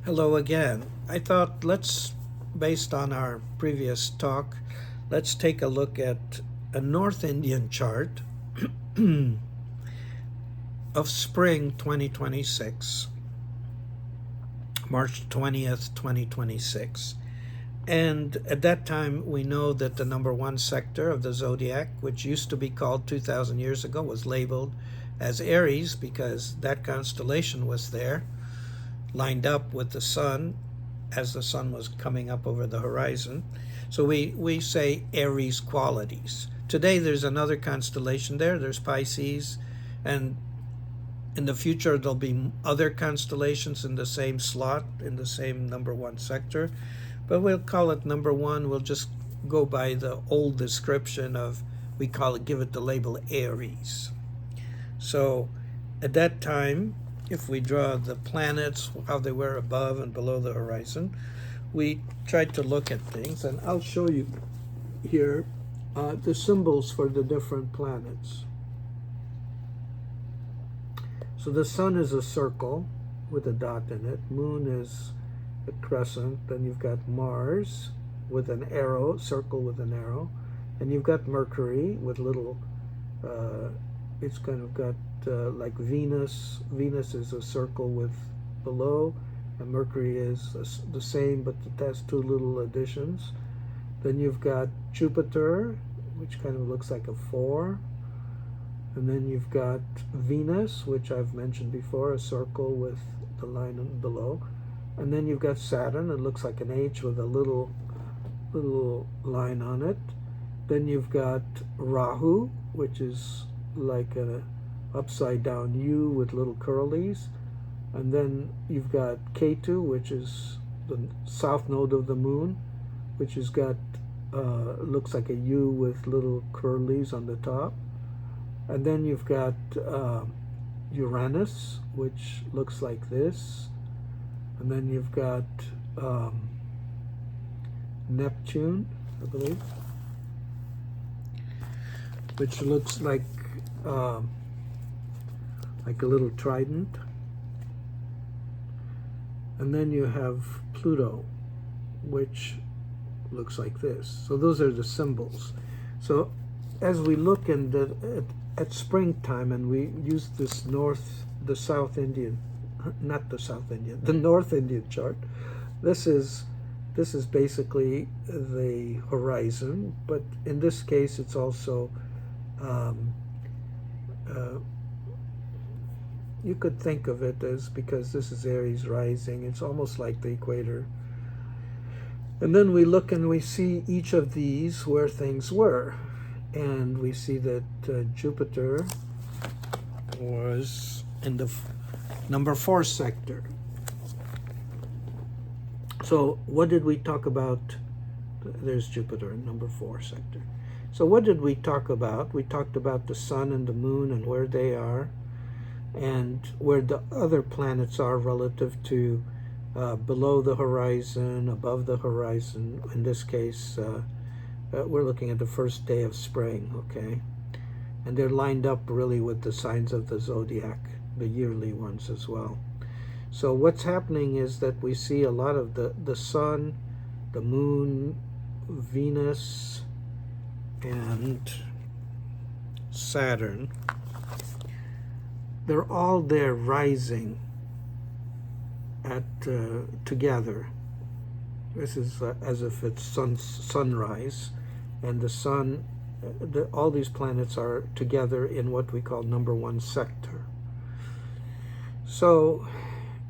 Hello again. I thought based on our previous talk, let's take a look at a North Indian chart of spring 2026, March 20th, 2026. And at that time, we know that the number one sector of the zodiac, which used to be called 2,000 years ago, was labeled as Aries because that constellation was there, lined up with the sun as the sun was coming up over the horizon. So we say Aries qualities. Today there's another constellation there, there's Pisces, and in the future there'll be other constellations in the same slot, in the same number one sector. But we'll call it number one. We'll just go by the old description of, give it the label Aries. So at that time, if we draw the planets, how they were above and below the horizon, we tried to look at things, and I'll show you here the symbols for the different planets. So the sun is a circle with a dot in it. Moon is a crescent. Then you've got Mars with an arrow, circle with an arrow. And you've got Mercury with little, it's kind of got like Venus. Venus is a circle with below, and Mercury is the same, but it has two little additions. Then you've got Jupiter, which kind of looks like a 4. And then you've got Venus, which I've mentioned before, a circle with the line below. And then you've got Saturn, it looks like an H with a little line on it. Then you've got Rahu, which is like an upside down U with little curlies. And then you've got Ketu, which is the south node of the moon, which has got, looks like a U with little curlies on the top. And then you've got Uranus, which looks like this. And then you've got Neptune, I believe, which looks like a little trident. And then you have Pluto, which looks like this. So those are the symbols. So as we look at springtime, and we use this the North Indian chart. This is basically the horizon, but in this case, it's also you could think of it as, because this is Aries rising, it's almost like the equator. And then we look and we see each of these where things were. And we see that Jupiter was in the number 4 sector. So what did we talk about? There's Jupiter in number 4 sector. So what did we talk about? We talked about the sun and the moon and where they are, and where the other planets are relative to below the horizon, above the horizon. In this case, we're looking at the first day of spring, okay? And they're lined up really with the signs of the zodiac, the yearly ones as well. So what's happening is that we see a lot of the sun, the moon, Venus, and Saturn. They're all there rising at together. This is as if it's sunrise, and the sun, all these planets are together in what we call number 1 sector. So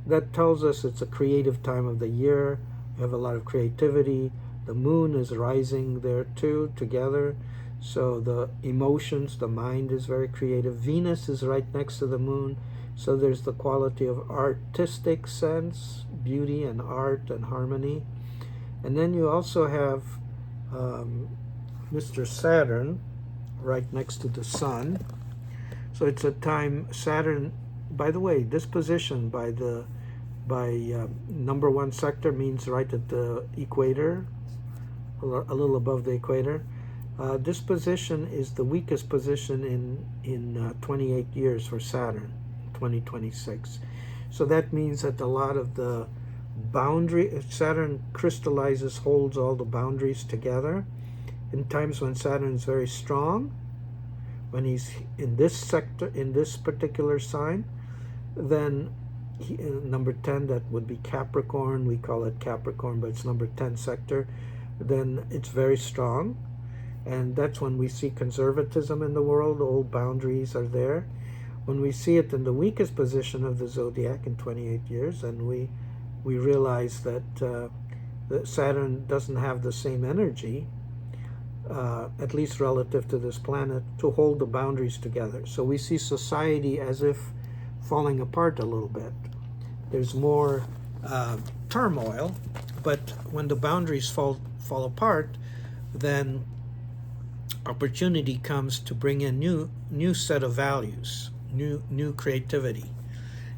that tells us it's a creative time of the year. You have a lot of creativity. The moon is rising there too, together. So the emotions, the mind is very creative. Venus is right next to the moon. So there's the quality of artistic sense, beauty and art and harmony. And then you also have Mr. Saturn right next to the sun. So it's a time, Saturn, by the way, this position by number 1 sector means right at the equator, a little above the equator. This position is the weakest position in 28 years for Saturn, 2026. So that means that a lot of the Saturn crystallizes, holds all the boundaries together. In times when Saturn is very strong, when he's in this sector, in this particular sign, then number 10, that would be Capricorn. We call it Capricorn, but it's number 10 sector. Then it's very strong. And that's when we see conservatism in the world. Old boundaries are there. When we see it in the weakest position of the zodiac in 28 years, and we realize that Saturn doesn't have the same energy, at least relative to this planet, to hold the boundaries together. So we see society as if falling apart a little bit. There's more turmoil, but when the boundaries fall apart, then opportunity comes to bring in new set of values, new creativity.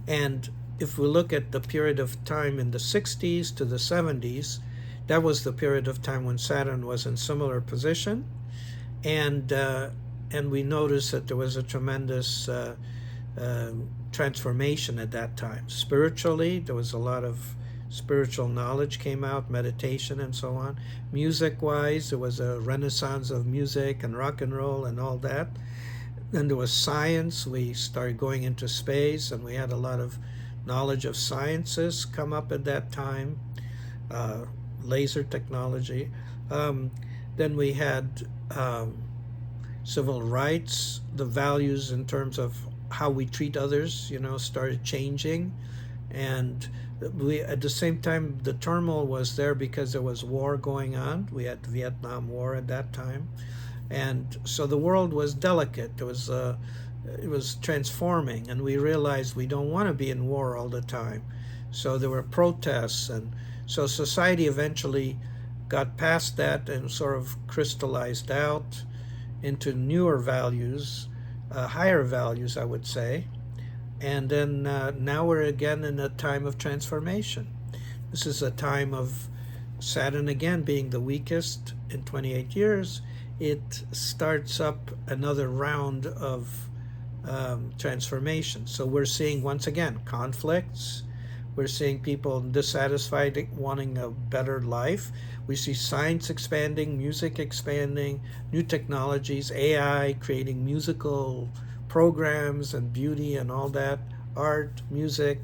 And if we look at the period of time in the 60s to the 70s, that was the period of time when Saturn was in similar position, and we noticed that there was a tremendous transformation at that time. Spiritually, there was a lot of spiritual knowledge came out, meditation and so on. Music-wise, there was a renaissance of music and rock and roll and all that. Then there was science. We started going into space, and we had a lot of knowledge of sciences come up at that time, laser technology. Then we had civil rights, the values in terms of how we treat others, started changing. And we, at the same time, the turmoil was there because there was war going on. We had the Vietnam War at that time. And so the world was delicate. It was transforming, and we realized we don't want to be in war all the time. So there were protests, and so society eventually got past that and sort of crystallized out into newer values, higher values, I would say. And then now we're again in a time of transformation. This is a time of Saturn again being the weakest in 28 years. It starts up another round of transformation. So we're seeing, once again, conflicts. We're seeing people dissatisfied, wanting a better life. We see science expanding, music expanding, new technologies, AI creating musical programs and beauty and all that, art, music.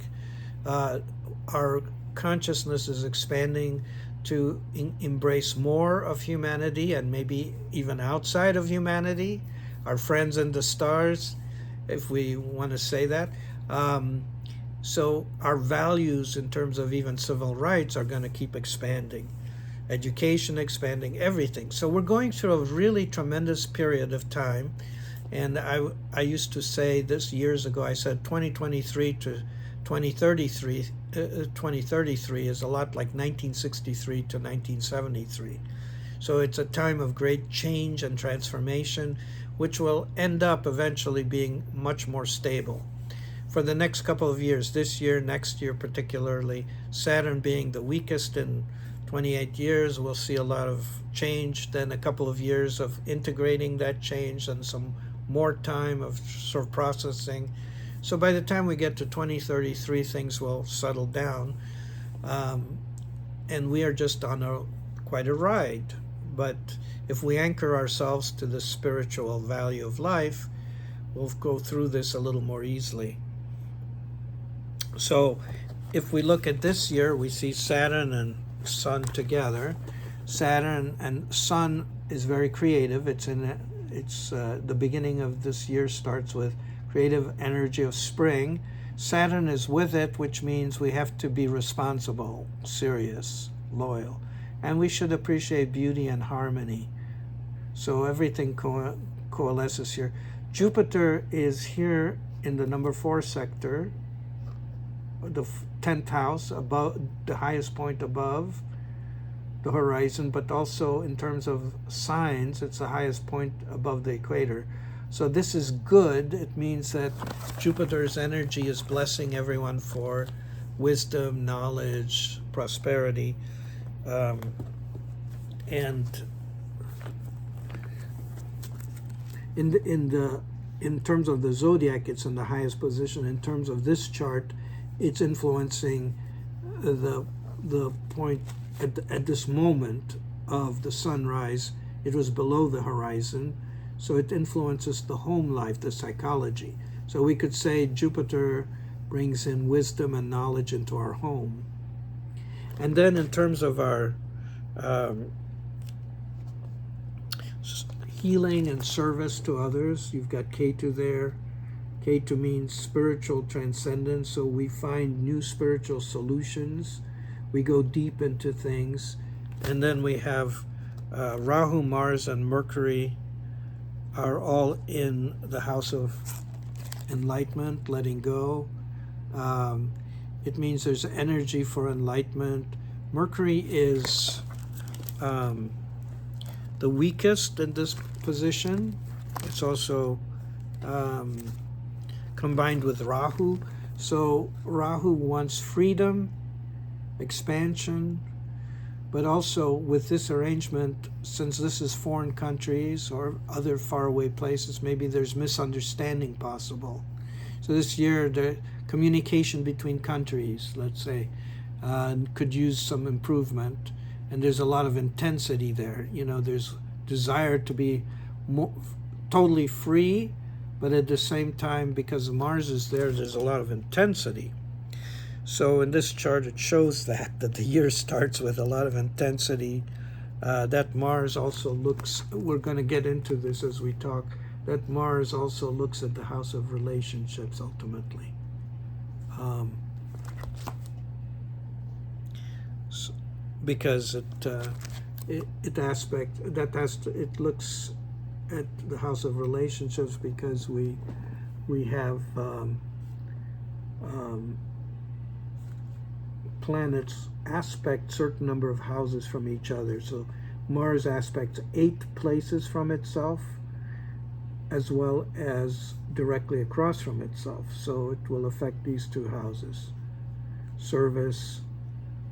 Our consciousness is expanding to embrace more of humanity and maybe even outside of humanity, our friends in the stars, if we want to say that. So our values in terms of even civil rights are going to keep expanding. Education expanding, everything. So we're going through a really tremendous period of time. And I used to say this years ago, I said 2023 to 2033 is a lot like 1963 to 1973. So it's a time of great change and transformation, which will end up eventually being much more stable. For the next couple of years, this year, next year particularly, Saturn being the weakest in 28 years, we'll see a lot of change, then a couple of years of integrating that change and some more time of sort of processing. So by the time we get to 2033, things will settle down. And we are just on quite a ride. But if we anchor ourselves to the spiritual value of life, we'll go through this a little more easily. So if we look at this year, we see Saturn and Sun together. Saturn and Sun is very creative. It's the beginning of this year starts with creative energy of spring. Saturn is with it, which means we have to be responsible, serious, loyal, and we should appreciate beauty and harmony. So everything coalesces here. Jupiter is here in the number 4 sector, the 10th house, above the highest point above the horizon, but also in terms of signs, it's the highest point above the equator. So this is good. It means that Jupiter's energy is blessing everyone for wisdom, knowledge, prosperity, and in terms of the zodiac, it's in the highest position. In terms of this chart, it's influencing the the point at this moment of the sunrise, it was below the horizon, so it influences the home life, the psychology. So we could say Jupiter brings in wisdom and knowledge into our home. And then in terms of our healing and service to others, you've got Ketu there. Ketu means spiritual transcendence, so we find new spiritual solutions. We go deep into things. And then we have Rahu, Mars, and Mercury are all in the house of enlightenment, letting go. It means there's energy for enlightenment. Mercury is the weakest in this position. It's also combined with Rahu. So Rahu wants freedom, expansion, but also with this arrangement, since this is foreign countries or other faraway places, maybe there's misunderstanding possible. So this year, the communication between countries, let's say, could use some improvement. And there's a lot of intensity there. You know, there's desire to be totally free, but at the same time, because Mars is there, there's a lot of intensity. So in this chart, it shows that the year starts with a lot of intensity. That Mars also looks, we're going to get into this as we talk, that Mars also looks at the house of relationships ultimately. Because it looks at the house of relationships because we have planets aspect certain number of houses from each other. So Mars aspects 8 places from itself as well as directly across from itself. So it will affect these 2 houses: service,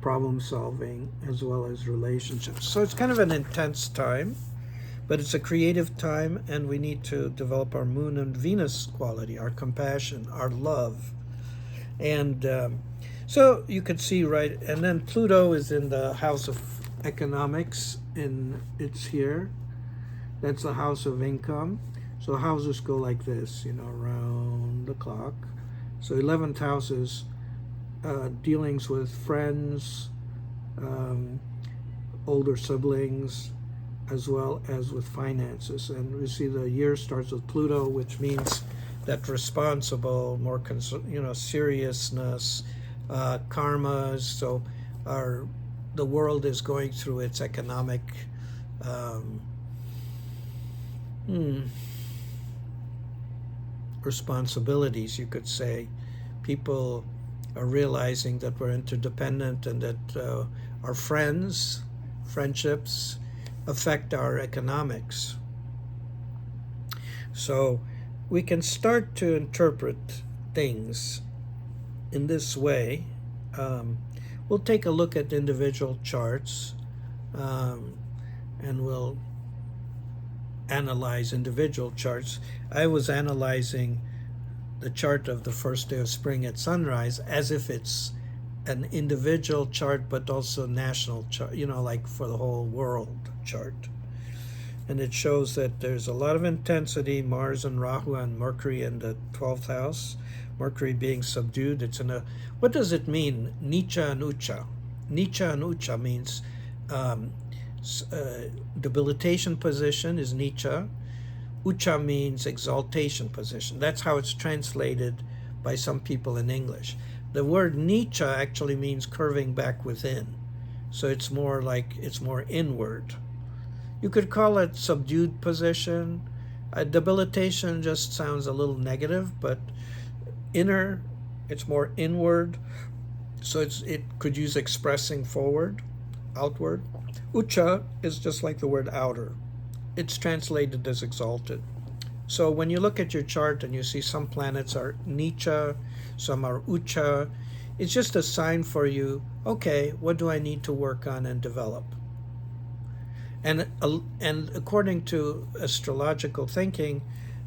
problem solving, as well as relationships. So it's kind of an intense time, but it's a creative time, and we need to develop our Moon and Venus quality, our compassion, our love. And so you could see, right, and then Pluto is in the house of economics, and it's here. That's the house of income. So houses go like this, you know, around the clock. So 11th house is dealings with friends, older siblings, as well as with finances. And we see the year starts with Pluto, which means that responsible, more seriousness, karmas. So the world is going through its economic responsibilities, you could say. People are realizing that we're interdependent and that our friendships affect our economics. So we can start to interpret things in this way. We'll take a look at individual charts and we'll analyze individual charts. I was analyzing the chart of the first day of spring at sunrise as if it's an individual chart, but also national chart, you know, like for the whole world chart. And it shows that there's a lot of intensity, Mars and Rahu and Mercury in the 12th house. Mercury being subdued. It's in a, what does it mean? Nicha and Ucha. Nicha and Ucha means debilitation position is Nicha. Ucha means exaltation position. That's how it's translated by some people in English. The word Nicha actually means curving back within. So it's more like, it's more inward. You could call it subdued position. Debilitation just sounds a little negative, but inner, it's more inward. So it could use expressing forward, outward. Ucha is just like the word outer. It's translated as exalted. So when you look at your chart and you see some planets are Nicha, some are Ucha, it's just a sign for you, okay, what do I need to work on and develop? And according to astrological thinking,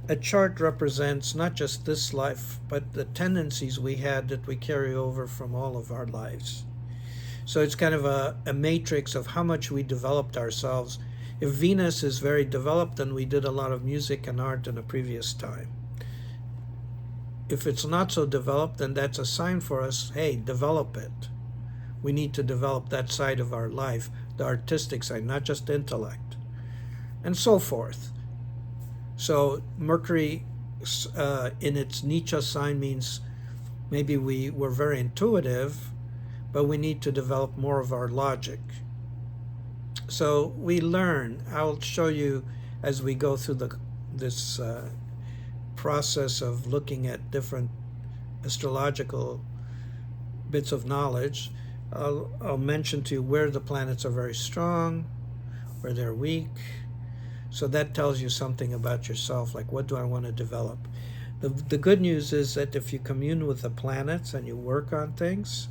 a chart represents not just this life, but the tendencies we had that we carry over from all of our lives. So it's kind of a matrix of how much we developed ourselves. If Venus is very developed, then we did a lot of music and art in a previous time. If it's not so developed, then that's a sign for us, hey, develop it. We need to develop that side of our life, the artistic side, not just intellect, and so forth. So Mercury in its Nietzsche sign means maybe we were very intuitive, but we need to develop more of our logic. So we learn. I'll show you as we go through this process of looking at different astrological bits of knowledge. I'll mention to you where the planets are very strong, where they're weak. So that tells you something about yourself, like what do I want to develop? The good news is that if you commune with the planets and you work on things,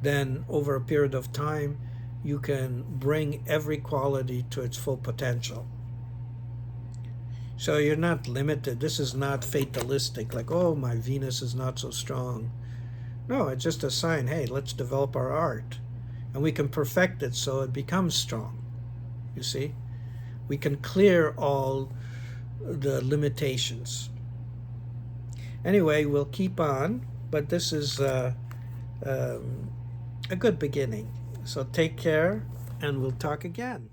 then over a period of time, you can bring every quality to its full potential. So you're not limited. This is not fatalistic, like, oh, my Venus is not so strong. No, it's just a sign, hey, let's develop our art. And we can perfect it so it becomes strong. You see? We can clear all the limitations. Anyway, we'll keep on, but this is a good beginning. So take care, and we'll talk again.